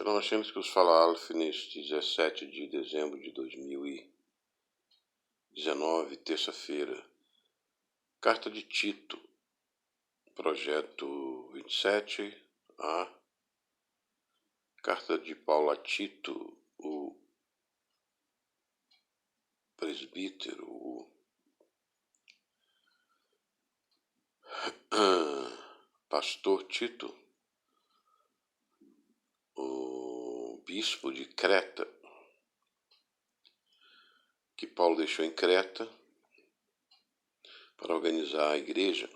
Então, nós temos que vos falar neste 17 de dezembro de 2019, terça-feira. Carta de Tito, projeto 27A. Carta de Paulo a Tito, o presbítero, o pastor Tito, o bispo de Creta, que Paulo deixou em Creta para organizar a igreja,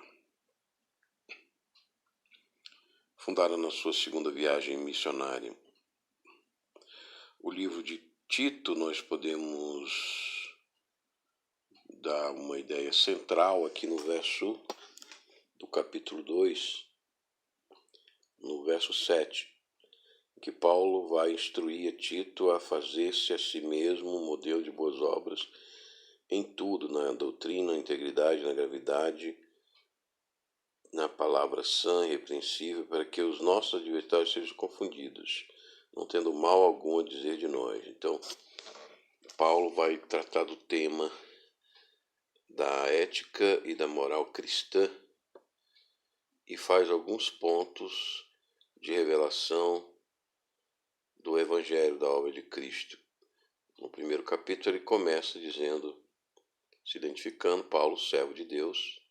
fundada na sua segunda viagem missionária. O livro de Tito, nós podemos dar uma ideia central aqui no verso do capítulo 2, no verso 7, que Paulo vai instruir a Tito a fazer-se a si mesmo um modelo de boas obras em tudo, na doutrina, na integridade, na gravidade, na palavra sã e repreensível, para que os nossos adversários sejam confundidos, não tendo mal algum a dizer de nós. Então, Paulo vai tratar do tema da ética e da moral cristã e faz alguns pontos de revelação do Evangelho, da obra de Cristo. No primeiro capítulo ele começa dizendo, se identificando, Paulo, servo de Deus,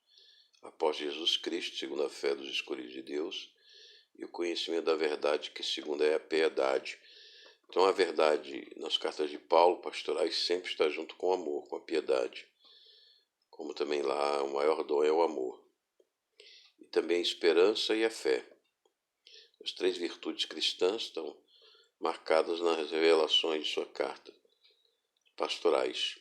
após Jesus Cristo, segundo a fé dos escolhidos de Deus, e o conhecimento da verdade, que segundo é a piedade. Então a verdade nas cartas de Paulo, pastorais, sempre está junto com o amor, com a piedade. Como também lá o maior dom é o amor. E também a esperança e a fé. As três virtudes cristãs estão marcadas nas revelações de sua carta, pastorais.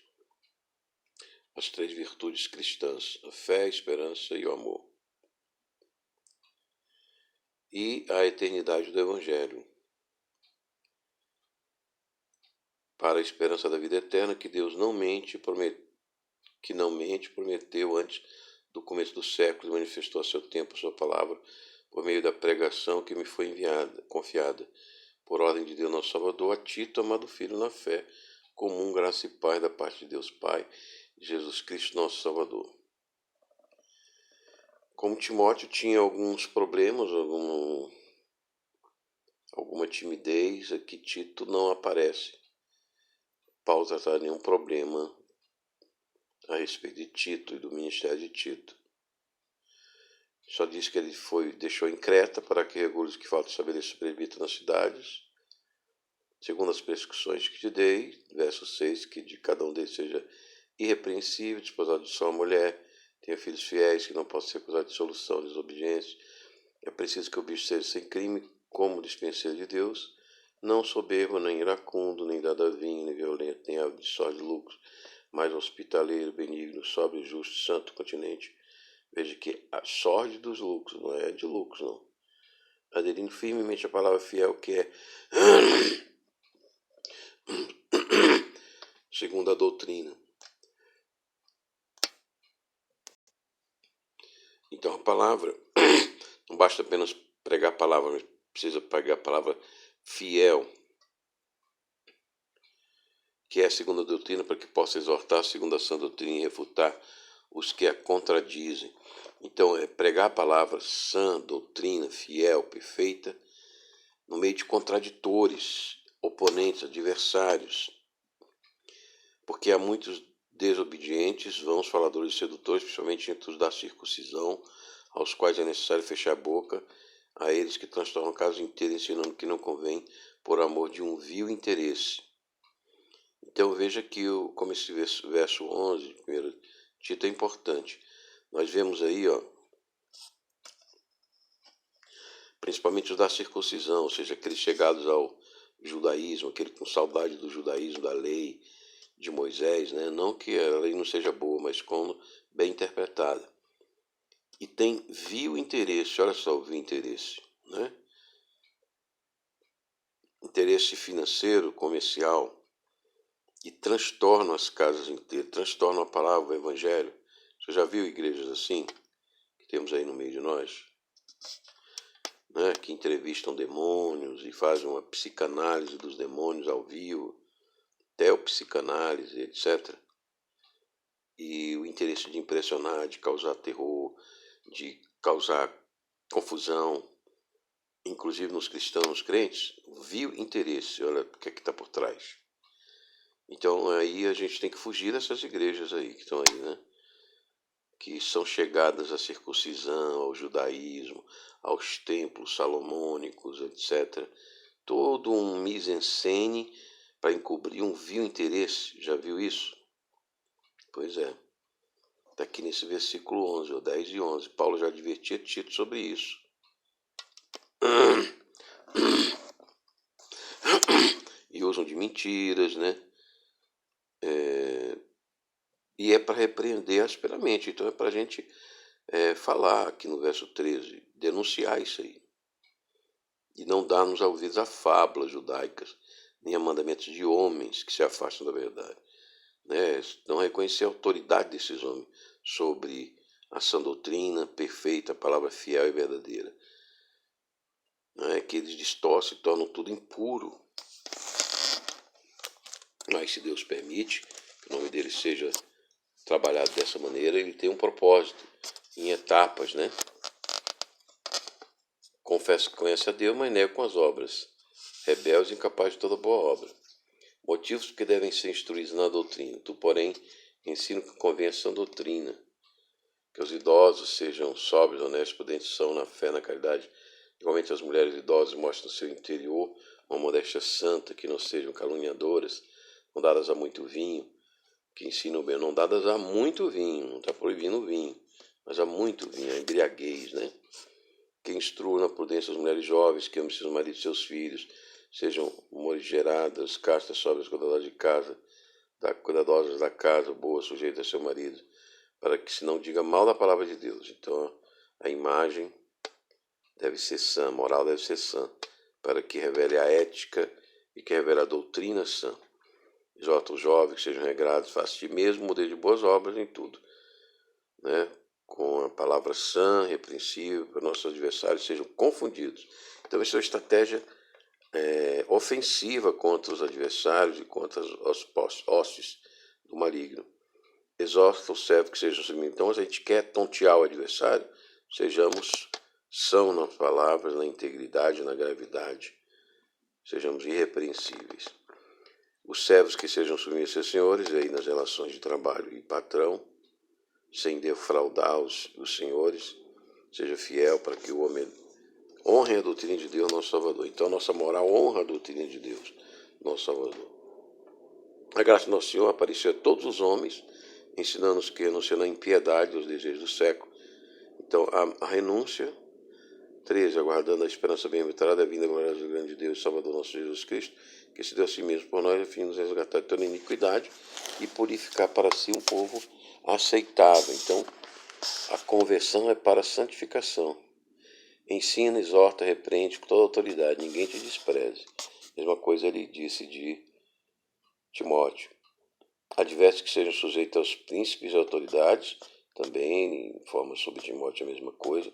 As três virtudes cristãs, a fé, a esperança e o amor. E a eternidade do Evangelho. Para a esperança da vida eterna, que Deus não mente, prometeu antes do começo do século e manifestou a seu tempo a sua palavra por meio da pregação que me foi confiada, por ordem de Deus nosso Salvador, a Tito, amado filho na fé, comum, graça e paz da parte de Deus Pai, de Jesus Cristo nosso Salvador. Como Timóteo tinha alguns problemas, alguma timidez, aqui Tito não aparece. Paulo tratar nenhum problema a respeito de Tito e do ministério de Tito. Só diz que ele deixou em Creta para que regules que faltam estabeleça o presbítero nas cidades, segundo as prescrições que te dei, verso 6, que de cada um deles seja irrepreensível, desposado de sua mulher, tenha filhos fiéis, que não possam ser acusados de dissolução, desobediência. É preciso que o bicho seja sem crime, como dispenseiro de Deus, não soberbo, nem iracundo, nem dado a vinho, nem violento, nem ávido de sorte de lucros, mas hospitaleiro, benigno, sóbrio, justo, santo, continente. Veja que a sorte dos lucros não é de lucros, não. Aderindo firmemente à palavra fiel, que é segundo a doutrina. Então a palavra, não basta apenas pregar a palavra, mas precisa pregar a palavra fiel, que é a segunda doutrina, para que possa exortar segundo a sã doutrina e refutar os que a contradizem. Então, é pregar a palavra sã, doutrina, fiel, perfeita, no meio de contraditores, oponentes, adversários. Porque há muitos desobedientes, vãos faladores e sedutores, principalmente entre os da circuncisão, aos quais é necessário fechar a boca, a eles que transtornam o caso inteiro, ensinando que não convém, por amor de um vil interesse. Então veja que como esse verso 11, primeiro Tito, é importante. Nós vemos aí, principalmente os da circuncisão, ou seja, aqueles chegados ao judaísmo, aquele com saudade do judaísmo, da lei de Moisés, né? Não que a lei não seja boa, mas como bem interpretada. E tem vil interesse, olha só o vil interesse, né? Interesse financeiro, comercial, e transtornam as casas inteiras, transtornam a palavra, o evangelho. Você já viu igrejas assim, que temos aí no meio de nós? né, que entrevistam demônios e fazem uma psicanálise dos demônios ao vivo, teopsicanálise, etc. E o interesse de impressionar, de causar terror, de causar confusão, inclusive nos cristãos crentes, viu interesse, olha o que é que está por trás. Então aí a gente tem que fugir dessas igrejas aí que estão aí, né? Que são chegadas à circuncisão, ao judaísmo, aos templos salomônicos, etc. Todo um mise-en-scène para encobrir um vil interesse. Já viu isso? Pois é. Está aqui nesse versículo 11, ou 10 e 11. Paulo já advertia Tito sobre isso. E usam de mentiras, né? E é para repreender asperamente. Então é para a gente falar aqui no verso 13, denunciar isso aí. E não darmos ouvidos a fábulas judaicas, nem a mandamentos de homens que se afastam da verdade. Né? Não reconhecer a autoridade desses homens sobre a sã doutrina perfeita, a palavra fiel e verdadeira. Né? Que eles distorcem e tornam tudo impuro. Mas se Deus permite que o nome dele seja trabalhado dessa maneira, ele tem um propósito, em etapas, né? Confessa que conhece a Deus, mas nega com as obras. Rebeldes e incapazes de toda boa obra. Motivos que devem ser instruídos na doutrina. Tu, porém, ensina que convém a sã doutrina. Que os idosos sejam sóbrios, honestos, prudentes, são na fé, na caridade. Igualmente as mulheres idosas mostrem no seu interior uma modéstia santa, que não sejam caluniadoras, não dadas a muito vinho, que ensinam bem, não dadas a muito vinho, não está proibindo o vinho, mas a muito vinho, a embriaguez, né? Que instruam na prudência as mulheres jovens, que amem seus maridos e seus filhos, sejam morigeradas, castas, sóbrias, cuidadosas da casa, boas, sujeitas a seu marido, para que se não diga mal da palavra de Deus. Então, a imagem deve ser sã, a moral deve ser sã, para que revele a ética e que revele a doutrina sã. Exorta os jovens que sejam regrados, façam de mesmo modelo de boas obras em tudo, né? Com a palavra sã, repreensível, para nossos adversários sejam confundidos. Então, isso é uma estratégia ofensiva contra os adversários e contra as hostes do maligno. Exorta o servo que seja submisso. Então, a gente quer tontear o adversário, sejamos são nas palavras, na integridade, na gravidade, sejamos irrepreensíveis. Os servos que sejam submissos aos senhores, aí nas relações de trabalho e patrão, sem defraudar os senhores, seja fiel para que o homem honre a doutrina de Deus, nosso Salvador. Então, nossa moral honra a doutrina de Deus, nosso Salvador. A graça do nosso Senhor apareceu a todos os homens, ensinando-nos que renunciando à impiedade aos desejos do século. Então, a renúncia. 13. Aguardando a esperança bem-aventurada, a vinda gloriosa do grande Deus e Salvador nosso Jesus Cristo, que se deu a si mesmo por nós, a fim de nos resgatar de toda iniquidade e purificar para si um povo aceitável. Então, a conversão é para a santificação. Ensina, exorta, repreende com toda autoridade, ninguém te despreze. Mesma coisa ele disse de Timóteo. Adverte que sejam sujeitos aos príncipes e autoridades, também informa sobre Timóteo a mesma coisa.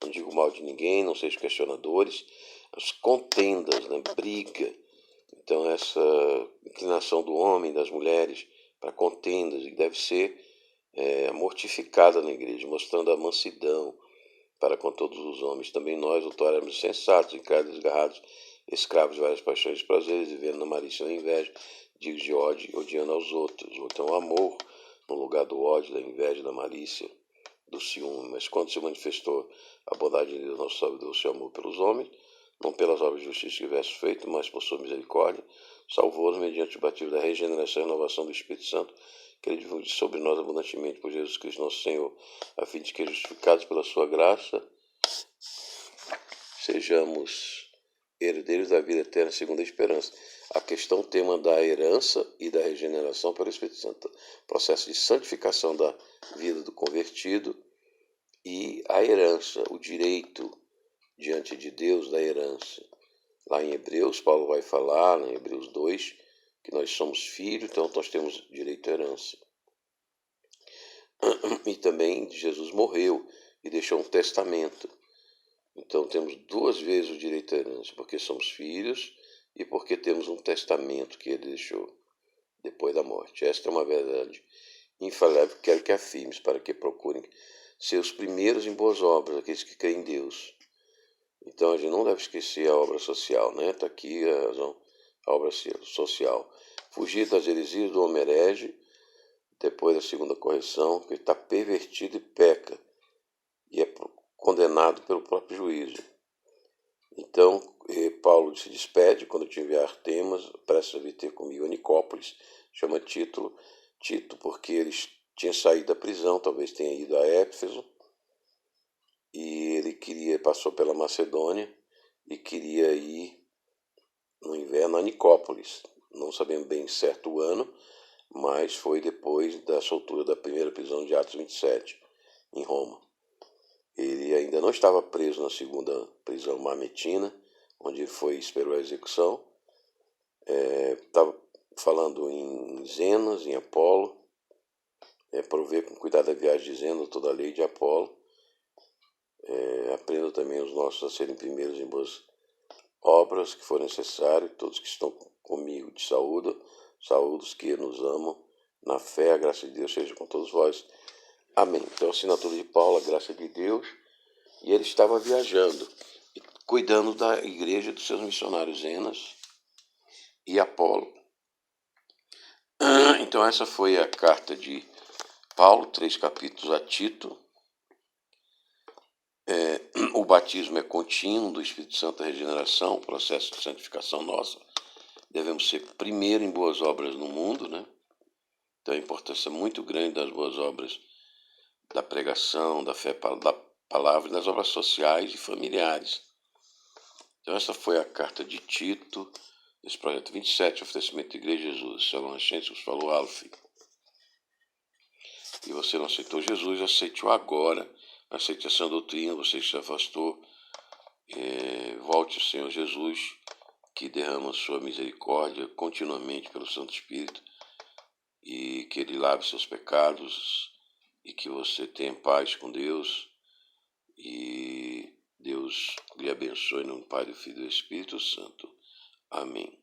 Não digo mal de ninguém, não sejam questionadores. As contendas, né? Briga. Então essa inclinação do homem, das mulheres, para contendas, deve ser mortificada na igreja, mostrando a mansidão para com todos os homens. Também nós, outrora, sensatos, encarnados, desgarrados, escravos de várias paixões e prazeres, vivendo na malícia e na inveja, digos de ódio, odiando aos outros. Então, o amor no lugar do ódio, da inveja, da malícia, do ciúme. Mas quando se manifestou a bondade de Deus, nosso Salvador, o seu amor pelos homens, não pelas obras de justiça que tivesse feito, mas por sua misericórdia, salvou-nos mediante o batismo da regeneração e renovação do Espírito Santo, que ele divulgue sobre nós abundantemente por Jesus Cristo, nosso Senhor, a fim de que, justificados pela sua graça, sejamos herdeiros da vida eterna segundo a esperança. A questão tema da herança e da regeneração pelo Espírito Santo, processo de santificação da vida do convertido e a herança, o direito diante de Deus da herança. Lá em Hebreus, Paulo vai falar, em Hebreus 2, que nós somos filhos, então nós temos direito à herança. E também Jesus morreu e deixou um testamento. Então temos duas vezes o direito à herança, porque somos filhos e porque temos um testamento que ele deixou depois da morte. Esta é uma verdade infalível que quero que afirmes, para que procurem ser os primeiros em boas obras, aqueles que creem em Deus. Então a gente não deve esquecer a obra social, né? Está aqui a razão, a obra social. Fugir das heresias do homem herege, depois da segunda correção, que está pervertido e peca, e é condenado pelo próprio juízo. Então, Paulo se despede quando te enviar Temas, prestes a vir ter comigo a Nicópolis, chama Tito, porque ele tinha saído da prisão, talvez tenha ido a Éfeso, e ele passou pela Macedônia e queria ir no inverno a Nicópolis. Não sabemos bem certo o ano, mas foi depois da soltura da primeira prisão de Atos 27, em Roma. Ele ainda não estava preso na segunda prisão mametina, onde esperou a execução. Estava falando em Zenas, em Apolo. Prover com cuidado a viagem de Zenas, toda a lei de Apolo. Aprenda também os nossos a serem primeiros em boas obras que forem necessárias. Todos que estão comigo te saúdo os que nos amam na fé. A graça de Deus seja com todos vós. Amém. Então, a assinatura de Paulo, a graça de Deus. E ele estava viajando, cuidando da igreja dos seus missionários Zenas e Apolo. Então essa foi a carta de Paulo, 3 capítulos a Tito. O batismo é contínuo do Espírito Santo, a regeneração, o processo de santificação nossa. Devemos ser primeiro em boas obras no mundo, né? Então a importância muito grande das boas obras, da pregação, da fé, da palavra e das obras sociais e familiares. Então essa foi a carta de Tito, esse projeto 27, oferecimento da Igreja de Jesus. Salão Nascente, que falou Alf. E você não aceitou Jesus, aceite-o agora. Aceite essa doutrina, você que se afastou. Volte ao Senhor Jesus, que derrama sua misericórdia continuamente pelo Santo Espírito, e que Ele lave seus pecados, e que você tenha paz com Deus, e Deus lhe abençoe no nome do Pai, do Filho e do Espírito Santo. Amém.